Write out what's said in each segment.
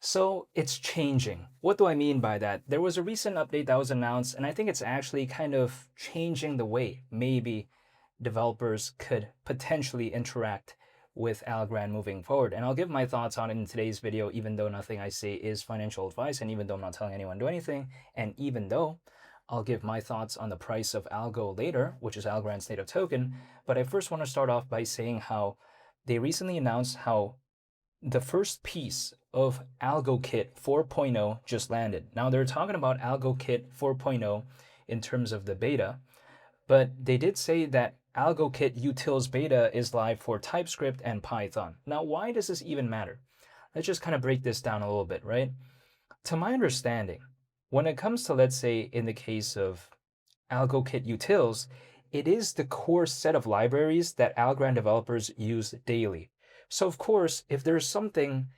So it's changing. What do I mean by that? There was a recent update that was announced, and I think it's actually kind of changing the way maybe developers could potentially interact with Algorand moving forward. And I'll give my thoughts on it in today's video, even though nothing I say is financial advice, and even though I'm not telling anyone to do anything, and even though I'll give my thoughts on the price of ALGO later, which is Algorand's native token. But I first want to start off by saying how they recently announced how the first piece of ALGO Kit 4.0 just landed. Now they're talking about ALGO Kit 4.0 in terms of the beta, but they did say that ALGO Kit Utils beta is live for TypeScript and Python. Now, why does this even matter? Let's just kind of break this down a little bit, right? To my understanding, when it comes to, let's say, in the case of ALGO Kit Utils, it is the core set of libraries that Algorand developers use daily. So of course, if there's something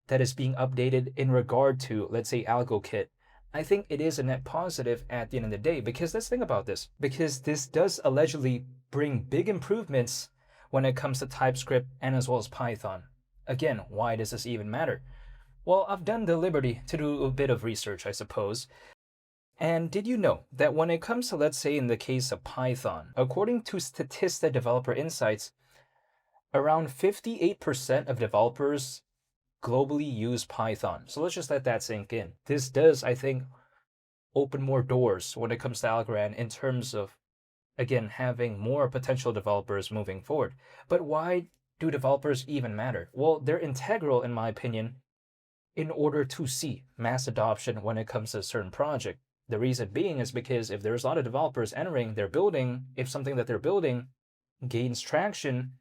that is being updated in regard to, let's say, AlgoKit, I think it is a net positive at the end of the day, because let's think about this, because this does allegedly bring big improvements when it comes to TypeScript and as well as Python. Again, why does this even matter? Well, I've done the liberty to do a bit of research, I suppose. And did you know that when it comes to, let's say, in the case of Python, according to Statista Developer Insights, around 58% of developers globally use Python. So let's just let that sink in. This does, I think, open more doors when it comes to Algorand in terms of, again, having more potential developers moving forward. But why do developers even matter? Well, they're integral, in my opinion, in order to see mass adoption when it comes to a certain project. The reason being is because if there's a lot of developers entering their building, if something that they're building gains traction,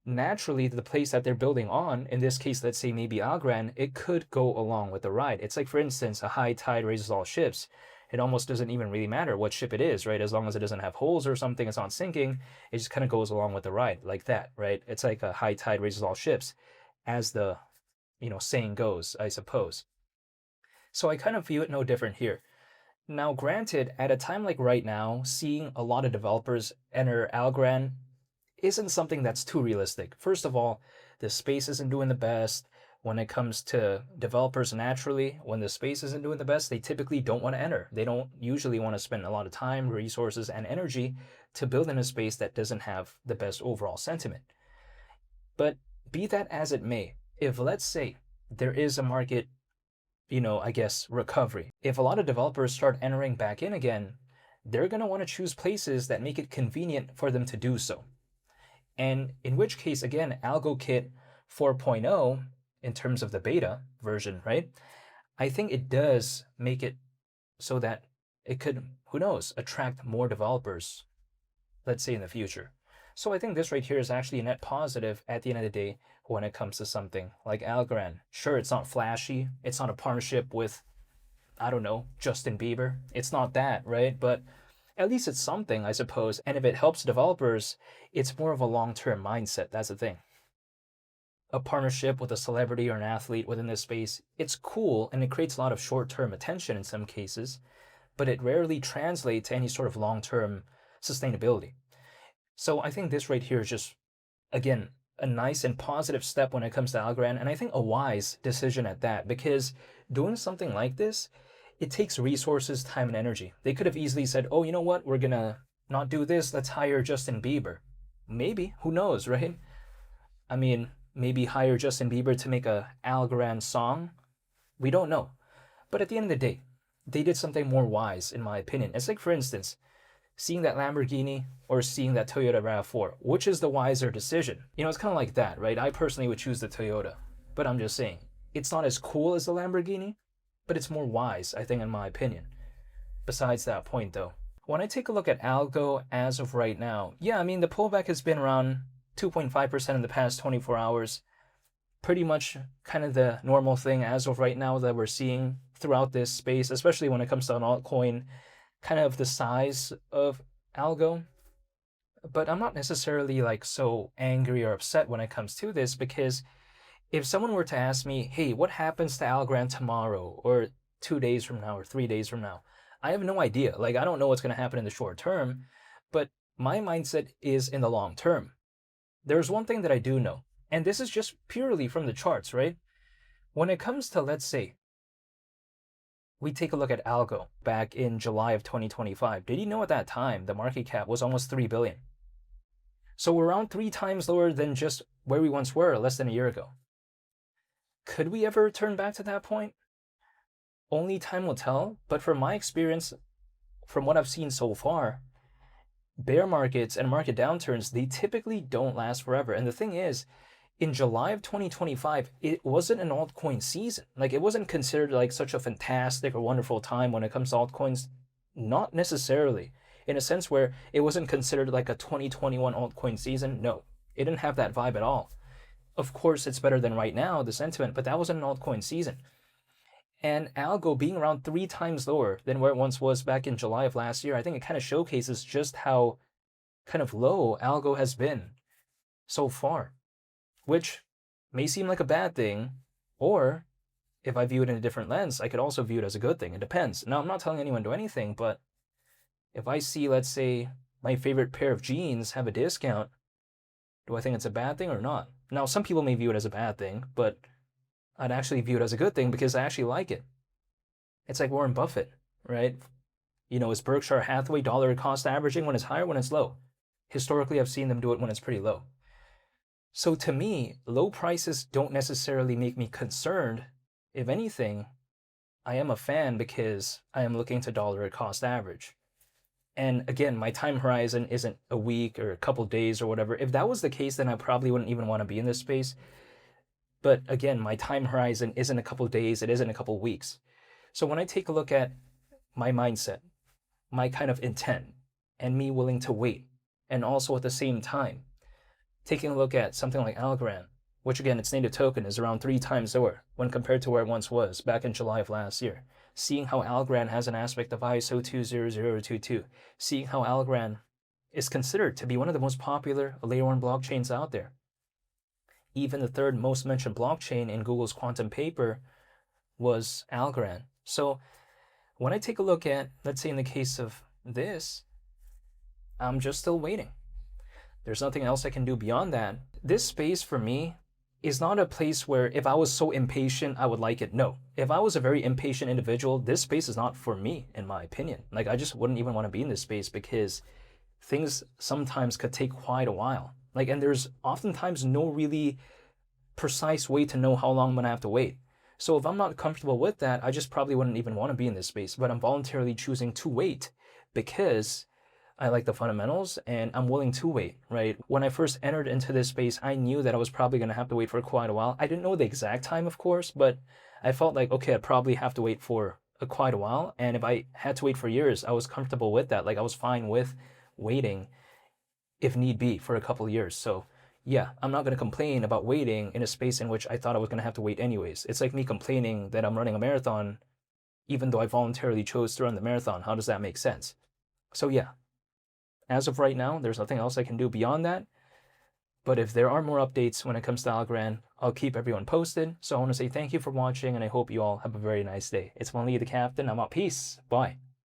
naturally the place that they're building on, in this case, let's say maybe Algorand, it could go along with the ride. It's like, for instance, a high tide raises all ships. It almost doesn't even really matter what ship it is, right? As long as it doesn't have holes or something, it's not sinking, it just kind of goes along with the ride like that, right? It's like a high tide raises all ships, as the, saying goes, I suppose. So I kind of view it no different here. Now, granted, at a time like right now, seeing a lot of developers enter Algorand isn't something that's too realistic. First of all, the space isn't doing the best. When it comes to developers naturally, when the space isn't doing the best, they typically don't want to enter. They don't usually want to spend a lot of time, resources, and energy to build in a space that doesn't have the best overall sentiment. But be that as it may, if let's say there is a market, I guess, recovery, if a lot of developers start entering back in again, they're going to want to choose places that make it convenient for them to do so. And in which case, again, AlgoKit 4.0, in terms of the beta version, right? I think it does make it so that it could, who knows, attract more developers, let's say in the future. So I think this right here is actually a net positive at the end of the day when it comes to something like Algorand. Sure, it's not flashy. It's not a partnership with, I don't know, Justin Bieber. It's not that, right? But at least it's something, I suppose. And if it helps developers, it's more of a long-term mindset. That's the thing. A partnership with a celebrity or an athlete within this space, it's cool and it creates a lot of short-term attention in some cases, but it rarely translates to any sort of long-term sustainability. So I think this right here is just, again, a nice and positive step when it comes to Algorand, and I think a wise decision at that, because doing something like this, it takes resources, time, and energy. They could have easily said, oh, you know what, we're gonna not do this, let's hire Justin Bieber. Maybe, who knows, right? I mean, maybe hire Justin Bieber to make a Algorand song. We don't know. But at the end of the day, they did something more wise, in my opinion. It's like, for instance, seeing that Lamborghini or seeing that Toyota RAV4, which is the wiser decision? It's kind of like that, right? I personally would choose the Toyota, but I'm just saying, it's not as cool as the Lamborghini, but it's more wise, I think, in my opinion. Besides that point, though, when I take a look at ALGO as of right now, yeah, I mean, the pullback has been around 2.5% in the past 24 hours. Pretty much kind of the normal thing as of right now that we're seeing throughout this space, especially when it comes to an altcoin, kind of the size of ALGO. But I'm not necessarily like so angry or upset when it comes to this, because if someone were to ask me, hey, what happens to Algorand tomorrow or 2 days from now or 3 days from now, I have no idea. Like, I don't know what's going to happen in the short term, but my mindset is in the long term. There's one thing that I do know, and this is just purely from the charts, right? when it comes to, let's say, we take a look at ALGO back in July of 2025. Did you know at that time the market cap was almost 3 billion? So we're around 3 times lower than just where we once were less than a year ago. Could we ever return back to that point? Only time will tell, but from my experience, from what I've seen so far, bear markets and market downturns, they typically don't last forever. And the thing is, in July of 2025, it wasn't an altcoin season. Like, it wasn't considered like such a fantastic or wonderful time when it comes to altcoins. Not necessarily. In a sense where it wasn't considered like a 2021 altcoin season. No, it didn't have that vibe at all. Of course, it's better than right now, the sentiment, but that wasn't an altcoin season. And ALGO being around 3 times lower than where it once was back in July of last year, I think it kind of showcases just how kind of low ALGO has been so far, which may seem like a bad thing, or if I view it in a different lens, I could also view it as a good thing. It depends. Now, I'm not telling anyone to do anything, but if I see, let's say, my favorite pair of jeans have a discount, do I think it's a bad thing or not? Now, some people may view it as a bad thing, but I'd actually view it as a good thing because I actually like it. It's like Warren Buffett, right? Is Berkshire Hathaway dollar cost averaging when it's high or when it's low? Historically, I've seen them do it when it's pretty low. So to me, low prices don't necessarily make me concerned. If anything, I am a fan because I am looking to dollar cost average. And again, my time horizon isn't a week or a couple days or whatever. If that was the case, then I probably wouldn't even want to be in this space. But again, my time horizon isn't a couple days, it isn't a couple weeks. So when I take a look at my mindset, my kind of intent, and me willing to wait, and also at the same time, taking a look at something like Algorand, which again, its native token is around 3 times lower when compared to where it once was back in July of last year. Seeing how Algorand has an aspect of ISO 20022, seeing how Algorand is considered to be one of the most popular layer 1 blockchains out there. Even the third most mentioned blockchain in Google's quantum paper was Algorand. So when I take a look at, let's say in the case of this, I'm just still waiting. There's nothing else I can do beyond that. This space for me is not a place where if I was so impatient, I would like it. No. If I was a very impatient individual, this space is not for me, in my opinion. Like, I just wouldn't even want to be in this space because things sometimes could take quite a while. And there's oftentimes no really precise way to know how long I'm going to have to wait. So if I'm not comfortable with that, I just probably wouldn't even want to be in this space. But I'm voluntarily choosing to wait because I like the fundamentals and I'm willing to wait, right? When I first entered into this space, I knew that I was probably going to have to wait for quite a while. I didn't know the exact time, of course, but I felt like, okay, I'd probably have to wait for quite a while. And if I had to wait for years, I was comfortable with that. I was fine with waiting if need be for a couple of years. So yeah, I'm not going to complain about waiting in a space in which I thought I was going to have to wait anyways. It's like me complaining that I'm running a marathon even though I voluntarily chose to run the marathon. How does that make sense? So yeah, as of right now, there's nothing else I can do beyond that. But if there are more updates when it comes to Algorand, I'll keep everyone posted. So I want to say thank you for watching and I hope you all have a very nice day. It's Lee the Captain. I'm out. Peace. Bye.